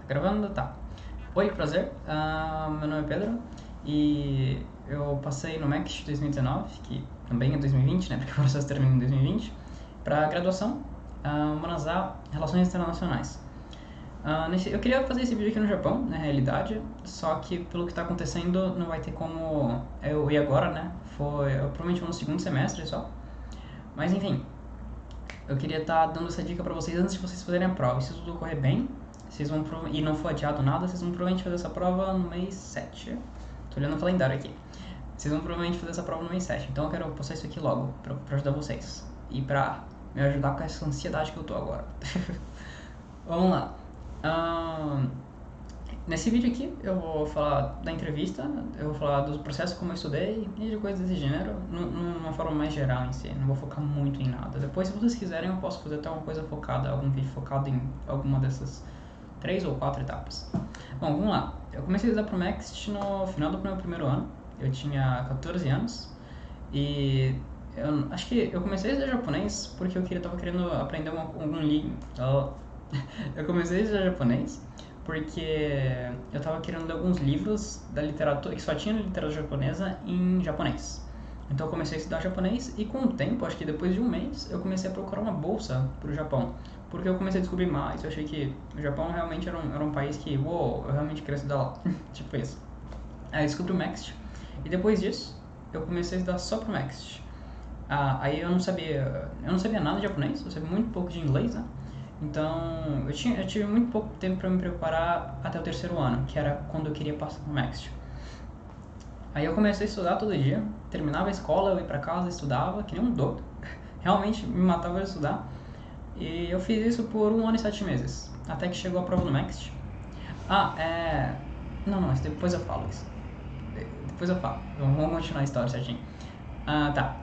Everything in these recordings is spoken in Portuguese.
Gravando? Tá. Oi, prazer. Meu nome é Pedro e eu passei no MEC de 2019, que também é 2020, né? Porque o processo termina em 2020, para graduação, Manazá, Relações Internacionais. Eu queria fazer esse vídeo aqui no Japão, na realidade, só que pelo que está acontecendo não vai ter como eu ir agora, né? Eu provavelmente vou no segundo semestre só. Mas enfim, eu queria estar dando essa dica pra vocês antes de vocês fazerem a prova. Se tudo correr bem, e não for adiado nada, vocês vão provavelmente fazer essa prova no mês 7. Tô olhando o calendário aqui. Vocês vão provavelmente fazer essa prova no mês 7. Então eu quero postar isso aqui logo, pra ajudar vocês. E pra me ajudar com essa ansiedade que eu tô agora. Vamos lá. Nesse vídeo aqui eu vou falar da entrevista, eu vou falar dos processos como eu estudei e de coisas desse gênero, numa forma mais geral em si, não vou focar muito em nada. Depois, se vocês quiserem, eu posso fazer até uma coisa focada, algum vídeo focado em alguma dessas 3 ou 4 etapas. Bom, vamos lá. Eu comecei a estudar pro Next no final do meu primeiro ano, eu tinha 14 anos e eu acho que eu comecei a estudar japonês porque eu tava querendo aprender algum língua. Eu comecei a estudar japonês porque eu tava querendo ler alguns livros da literatura, que só tinha literatura japonesa em japonês. Então eu comecei a estudar japonês e com o tempo, acho que depois de um mês, eu comecei a procurar uma bolsa pro Japão. Porque eu comecei a descobrir mais, eu achei que o Japão realmente era um país que, uou, eu realmente queria estudar lá. Tipo isso. Aí eu descobri o Next e depois disso eu comecei a estudar só pro Next. Aí eu não sabia nada de japonês, eu sabia muito pouco de inglês, né? Então, eu tive muito pouco tempo para me preparar até o terceiro ano, que era quando eu queria passar no Next. Aí eu comecei a estudar todo dia, terminava a escola, eu ia pra casa, estudava, que nem um doido. Realmente me matava de estudar. E eu fiz isso por 1 ano e 7 meses, até que chegou a prova do Next. Não, mas depois eu falo isso. Depois eu falo, vamos continuar a história certinho. Tá.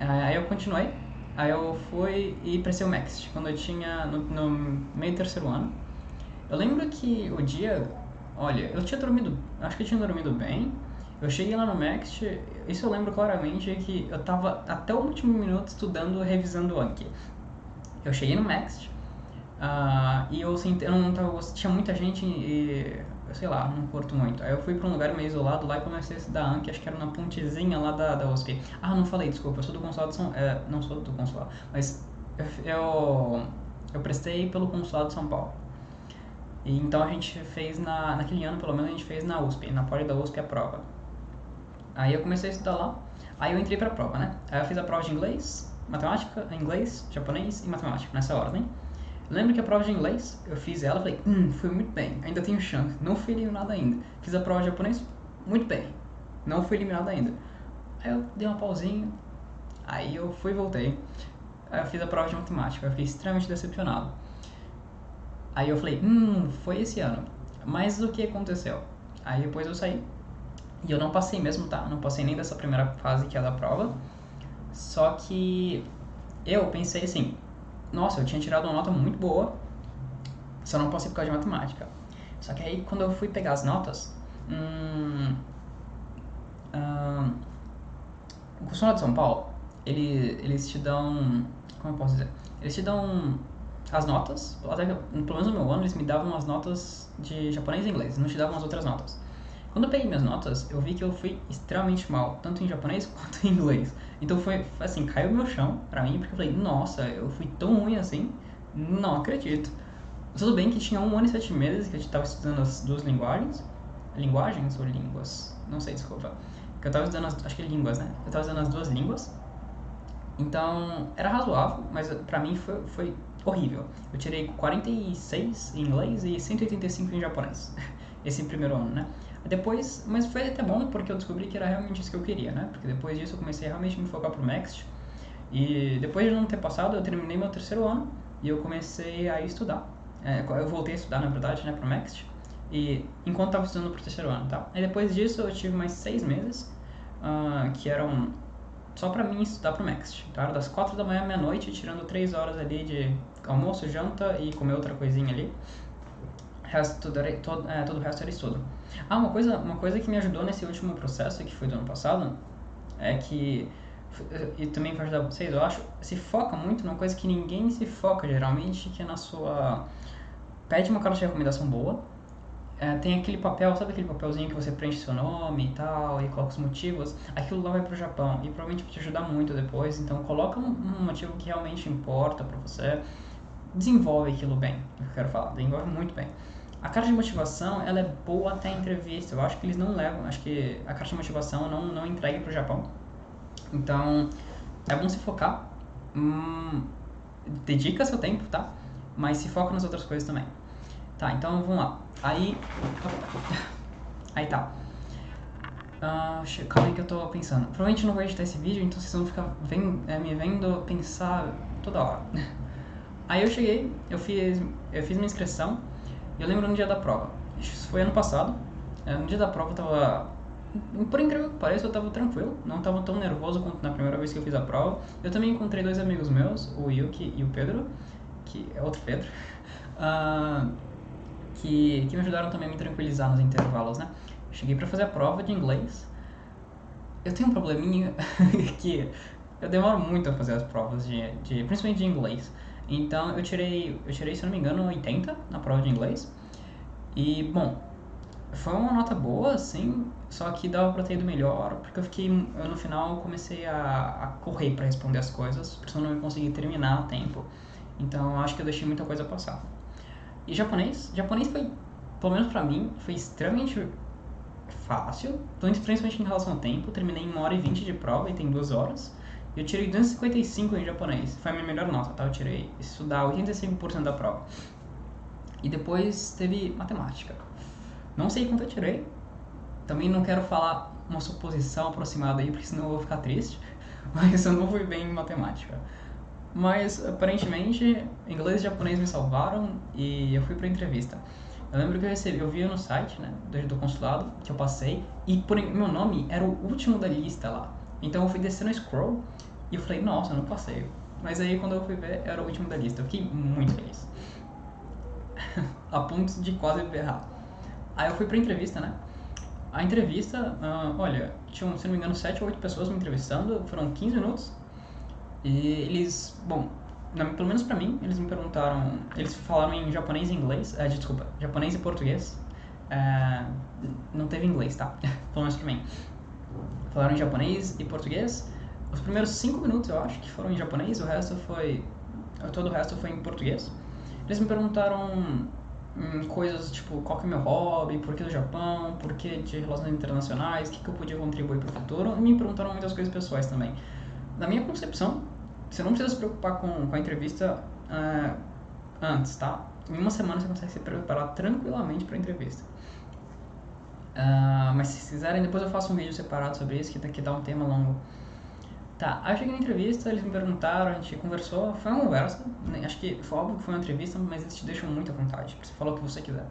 Aí eu continuei. Aí eu fui e prestei o Next quando eu tinha no meio do terceiro ano. Eu lembro que o dia, olha, eu tinha dormido, acho que eu tinha dormido bem. Eu cheguei lá no Next, isso eu lembro claramente que eu tava até o último minuto estudando, revisando o Anki. Eu cheguei no Next e eu não tava, tinha muita gente e sei lá, não curto muito. Aí eu fui pra um lugar meio isolado lá e comecei a estudar Anki, acho que era na pontezinha lá da USP. Não falei, desculpa, eu sou do consulado de São... não sou do consulado, mas eu prestei pelo consulado de São Paulo. E então a gente fez, naquele ano pelo menos, a gente fez na USP, na poli da USP a prova. Aí eu comecei a estudar lá, aí eu entrei pra prova, né? Aí eu fiz a prova de inglês, matemática, inglês, japonês e matemática, nessa ordem. Lembro que a prova de inglês, eu fiz ela, falei, fui muito bem, ainda tenho chance, não fui eliminado ainda. Fiz a prova de japonês, muito bem, não fui eliminado ainda. Aí eu dei uma pausinha, aí eu fui e voltei. Aí eu fiz a prova de matemática, eu fiquei extremamente decepcionado. Aí eu falei, foi esse ano. Mas o que aconteceu? Aí depois eu saí, e eu não passei mesmo, tá? Não passei nem dessa primeira fase que é da prova. Só que eu pensei assim, nossa, eu tinha tirado uma nota muito boa, só não passei por causa de matemática. Só que aí quando eu fui pegar as notas, o consulado de São Paulo, eles te dão, como eu posso dizer? Eles te dão as notas, até que, pelo menos no meu ano, eles me davam as notas de japonês e inglês, não te davam as outras notas. Quando eu peguei minhas notas, eu vi que eu fui extremamente mal, tanto em japonês quanto em inglês. Então foi assim, caiu meu chão pra mim, porque eu falei, nossa, eu fui tão ruim assim, não acredito. Tudo bem que tinha 1 ano e 7 meses que eu estava estudando as duas linguagens ou línguas, não sei, desculpa. Que eu estava estudando, acho que línguas, né? Eu estava estudando as duas línguas, então era razoável, mas pra mim foi horrível. Eu tirei 46 em inglês e 185 em japonês, esse primeiro ano, né? Depois, mas foi até bom porque eu descobri que era realmente isso que eu queria, né? Porque depois disso eu comecei a realmente me focar pro Next. E depois de não ter passado, eu terminei meu terceiro ano e eu comecei a estudar. Eu voltei a estudar, na verdade, né, pro Next. E enquanto estava estudando pro terceiro ano, tá? Aí depois disso eu tive mais 6 meses que eram só pra mim estudar pro Next. Então era das 4 da manhã à meia-noite, tirando 3 horas ali de almoço, janta e comer outra coisinha ali. Todo o resto era estudo. Uma coisa que me ajudou nesse último processo, que foi do ano passado, é que, e também vai ajudar vocês, eu acho, se foca muito numa coisa que ninguém se foca geralmente, que é na sua... Pede uma carta de recomendação boa, tem aquele papel, sabe aquele papelzinho que você preenche seu nome e tal, e coloca os motivos? Aquilo lá vai pro Japão e provavelmente vai te ajudar muito depois, então coloca um motivo que realmente importa pra você, desenvolve aquilo bem, é o que eu quero falar, desenvolve muito bem. A carta de motivação, ela é boa até a entrevista, eu acho que eles não levam, acho que a carta de motivação não entregue pro Japão, então é bom se focar, dedica seu tempo, tá? Mas se foca nas outras coisas também. Tá, então vamos lá. Aí tá. Calma aí que eu tô pensando. Provavelmente não vou editar esse vídeo, então vocês vão ficar me vendo pensar toda hora. Aí eu cheguei, eu fiz minha inscrição, e eu lembro no dia da prova. Isso foi ano passado. No dia da prova eu tava, por incrível que pareça, eu tava tranquilo, não tava tão nervoso quanto na primeira vez que eu fiz a prova. Eu também encontrei 2 amigos meus, o Yuki e o Pedro, que é outro Pedro, que me ajudaram também a me tranquilizar nos intervalos, né? Cheguei pra fazer a prova de inglês. Eu tenho um probleminha que eu demoro muito a fazer as provas, principalmente de inglês. Então eu tirei, se não me engano, 80 na prova de inglês. E, bom, foi uma nota boa, sim, só que dava pra ter ido melhor, porque eu no final comecei a correr pra responder as coisas, porque senão eu não ia conseguir terminar a tempo. Então eu acho que eu deixei muita coisa passar. E japonês foi, pelo menos pra mim, foi extremamente fácil, principalmente em relação ao tempo. Terminei em 1h20 de prova e tem 2 horas. Eu tirei 255 em japonês, foi a minha melhor nota, tá? Eu tirei, isso dá 85% da prova. E depois teve matemática. Não sei quanto eu tirei, também não quero falar uma suposição aproximada aí, porque senão eu vou ficar triste, mas eu não fui bem em matemática. Mas aparentemente inglês e japonês me salvaram e eu fui pra entrevista. Eu lembro que eu vi no site, né, do consulado, que eu passei, e meu nome era o último da lista lá. Então eu fui descendo o scroll e eu falei, nossa, eu não passei. Mas aí quando eu fui ver, era o último da lista. Eu fiquei muito feliz. A ponto de quase berrar. Aí eu fui pra entrevista, né? A entrevista, olha, tinham, se não me engano, 7 ou 8 pessoas me entrevistando, foram 15 minutos. E eles, bom, pelo menos pra mim, eles me perguntaram, eles falaram em japonês e inglês, desculpa, japonês e português, não teve inglês, tá? Pelo menos pra mim. Falaram em japonês e português. Os primeiros 5 minutos eu acho que foram em japonês, todo o resto foi em português. Eles me perguntaram coisas tipo qual que é o meu hobby, por que do Japão, por que de relações internacionais, o que eu podia contribuir para o futuro, e me perguntaram muitas coisas pessoais também. Na minha concepção, você não precisa se preocupar com a entrevista antes, tá? Em uma semana você consegue se preparar tranquilamente para a entrevista. Mas se quiserem, depois eu faço um vídeo separado sobre isso, que dá um tema longo. Tá, aí eu cheguei na entrevista, eles me perguntaram, a gente conversou, foi uma conversa, né? Acho que foi óbvio que foi uma entrevista, mas eles te deixam muito à vontade, você fala o que você quiser.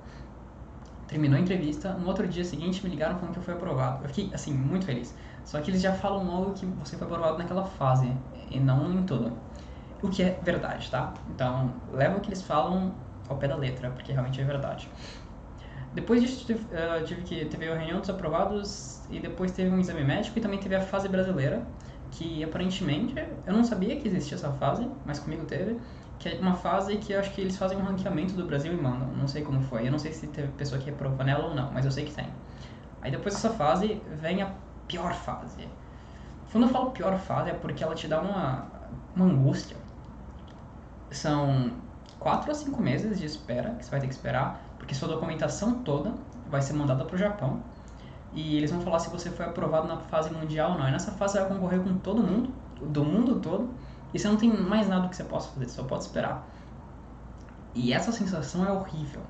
Terminou a entrevista, no outro dia seguinte me ligaram falando que eu fui aprovado. Eu fiquei, assim, muito feliz. Só que eles já falam logo que você foi aprovado naquela fase, e não em toda. O que é verdade, tá? Então, leva o que eles falam ao pé da letra, porque realmente é verdade. Depois disso, teve a reunião dos aprovados, e depois teve um exame médico, e também teve a fase brasileira, que aparentemente, eu não sabia que existia essa fase, mas comigo teve, que é uma fase que eu acho que eles fazem um ranqueamento do Brasil e mandam, não sei como foi, eu não sei se teve pessoa que reprovou nela ou não, mas eu sei que tem. Aí depois dessa fase vem a pior fase. Quando eu falo pior fase é porque ela te dá uma angústia. São 4 a 5 meses de espera que você vai ter que esperar, porque sua documentação toda vai ser mandada para o Japão, e eles vão falar se você foi aprovado na fase mundial ou não. E nessa fase você vai concorrer com todo mundo, do mundo todo, e você não tem mais nada que você possa fazer, só pode esperar. E essa sensação é horrível.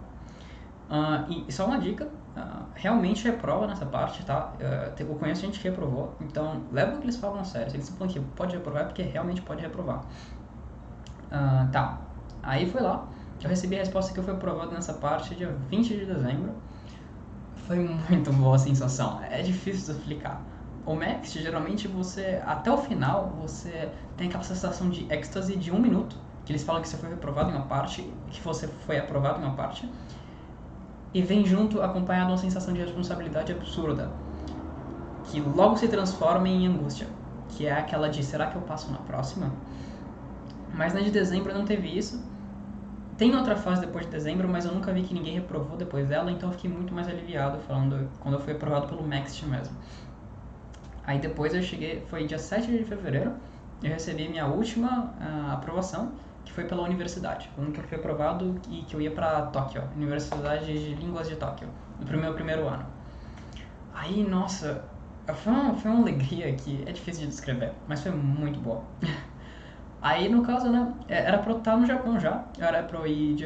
E só uma dica, realmente reprova nessa parte, tá? Eu conheço gente que reprovou, então leva o que eles falam a sério. Se eles falam que pode reprovar é porque realmente pode reprovar. Tá, aí foi lá, eu recebi a resposta que eu fui aprovado nessa parte dia 20 de dezembro. Foi muito boa a sensação, é difícil de explicar. O Max, geralmente você, até o final, você tem aquela sensação de êxtase de 1 minuto, que eles falam que você foi reprovado em uma parte, que você foi aprovado em uma parte, e vem junto acompanhado uma sensação de responsabilidade absurda, que logo se transforma em angústia, que é aquela de será que eu passo na próxima? Mas na de dezembro não teve isso, Tem outra fase depois de dezembro, mas eu nunca vi que ninguém reprovou depois dela, então eu fiquei muito mais aliviado falando quando eu fui aprovado pelo Next mesmo. Aí depois eu cheguei, foi dia 7 de fevereiro, eu recebi minha última aprovação, que foi pela universidade. Quando eu fui aprovado e que eu ia pra Tóquio, Universidade de Línguas de Tóquio, no meu primeiro ano. Aí, nossa, foi uma alegria que é difícil de descrever, mas foi muito boa. Aí, no caso, né, era pra eu estar no Japão já, era pra eu ir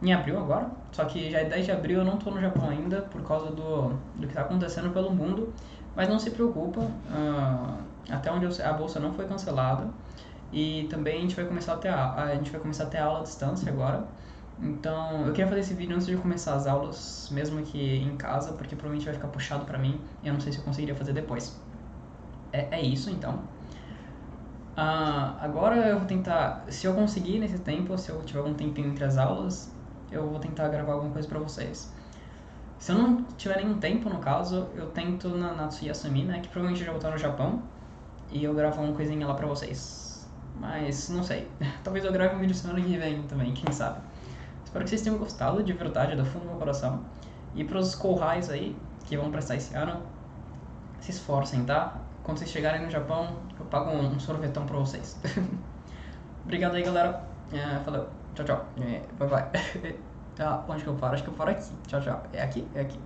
em abril agora, só que já é 10 de abril eu não tô no Japão ainda por causa do que tá acontecendo pelo mundo, mas não se preocupa, até onde eu sei, a bolsa não foi cancelada e também a gente vai começar a ter aula à distância agora. Então, eu queria fazer esse vídeo antes de começar as aulas, mesmo que em casa, porque provavelmente vai ficar puxado pra mim e eu não sei se eu conseguiria fazer depois. É isso então. Agora eu vou tentar, se eu conseguir nesse tempo, se eu tiver algum tempinho entre as aulas, eu vou tentar gravar alguma coisa pra vocês. Se eu não tiver nenhum tempo, no caso, eu tento na Natsuyasumi, né, que provavelmente eu já vou estar no Japão, e eu gravo uma coisinha lá pra vocês. Mas não sei, talvez eu grave um vídeo semana que vem também, quem sabe. Espero que vocês tenham gostado, de verdade, do fundo do meu coração. E pros Kohais aí, que vão prestar esse ano, se esforcem, tá? Quando vocês chegarem no Japão, eu pago um sorvetão pra vocês. Obrigado aí, galera. Valeu. Tchau, tchau. Bye, bye. Onde que eu paro? Acho que eu paro aqui. Tchau, tchau. É aqui? É aqui.